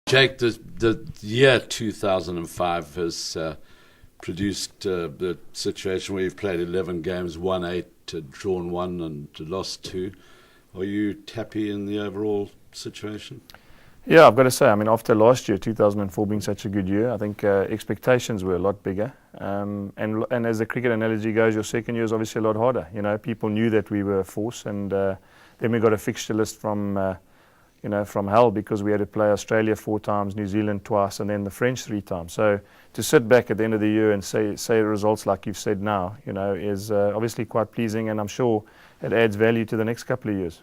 Jake, the year 2005 has produced the situation where you've played 11 games, won 8, drawn 1 and lost 2. Are you happy in the overall situation? Yeah, I've got to say, after last year, 2004 being such a good year, I think expectations were a lot bigger. And as the cricket analogy goes, your second year is obviously a lot harder. People knew that we were a force, and then we got a fixture list from hell, because we had to play Australia 4 times, New Zealand twice, and then the French 3 times. So to sit back at the end of the year and say results like you've said now, is obviously quite pleasing, and I'm sure it adds value to the next couple of years.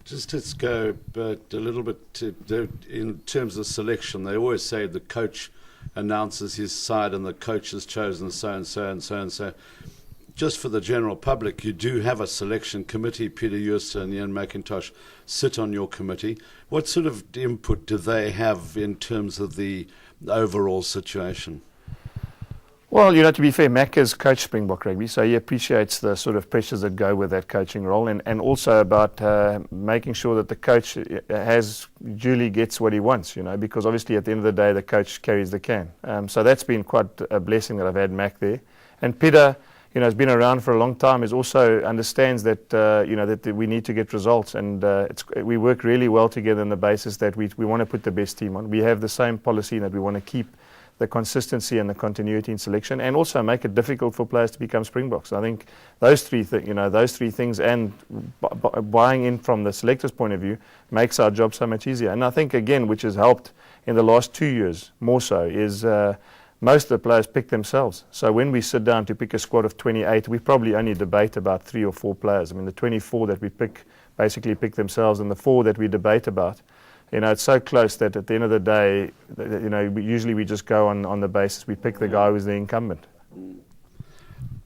Just let's go back a little bit in terms of selection. They always say the coach announces his side and the coach has chosen so and so and so and so. Just for the general public, you do have a selection committee. Peter Ewerster and Ian McIntosh sit on your committee. What sort of input do they have in terms of the overall situation? Well, to be fair, Mac has coached Springbok rugby, so he appreciates the sort of pressures that go with that coaching role, and also about making sure that the coach duly gets what he wants, because obviously at the end of the day, the coach carries the can. So that's been quite a blessing that I've had Mac there. And Peter, has been around for a long time, is also understands that, that we need to get results, and we work really well together on the basis that we want to put the best team on. We have the same policy that we want to keep the consistency and the continuity in selection, and also make it difficult for players to become Springboks. I think those three things, and buying in from the selector's point of view, makes our job so much easier. And I think, again, which has helped in the last 2 years more so, is most of the players pick themselves. So when we sit down to pick a squad of 28, we probably only debate about 3 or 4 players. The 24 that we pick basically pick themselves, and the 4 that we debate about, it's so close that at the end of the day, usually we just go on the basis we pick the guy who's the incumbent.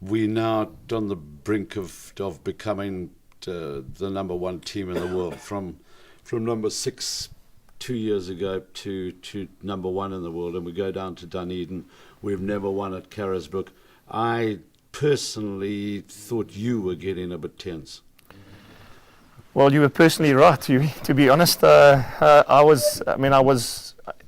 We're now on the brink of becoming the number 1 team in the world, from number 6 2 years ago to number 1 in the world, and we go down to Dunedin. We've never won at Carisbrooke. I personally thought you were getting a bit tense. Well, you were personally right. To be honest, I was.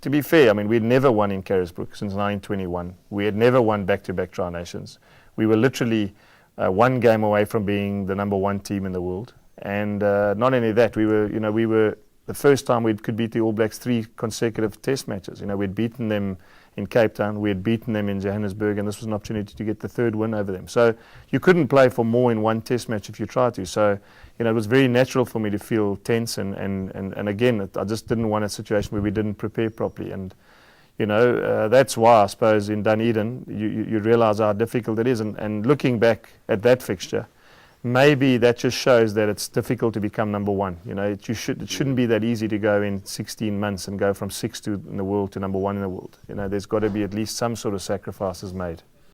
To be fair, we'd never won in Carisbrooke since 1921. We had never won back-to-back Tri-Nations. We were literally 1 game away from being the number 1 team in the world. And not only that, we were the first time we could beat the All Blacks 3 consecutive Test matches. We'd beaten them in Cape Town, we had beaten them in Johannesburg, and this was an opportunity to get the 3rd win over them. So you couldn't play for more in 1 Test match if you tried to. So it was very natural for me to feel tense, and again, I just didn't want a situation where we didn't prepare properly. And that's why I suppose in Dunedin you realise how difficult it is. And looking back at that fixture, maybe that just shows that it's difficult to become number 1. It shouldn't be that easy to go in 16 months and go from 6th in the world to number 1 in the world. There's got to be at least some sort of sacrifices made.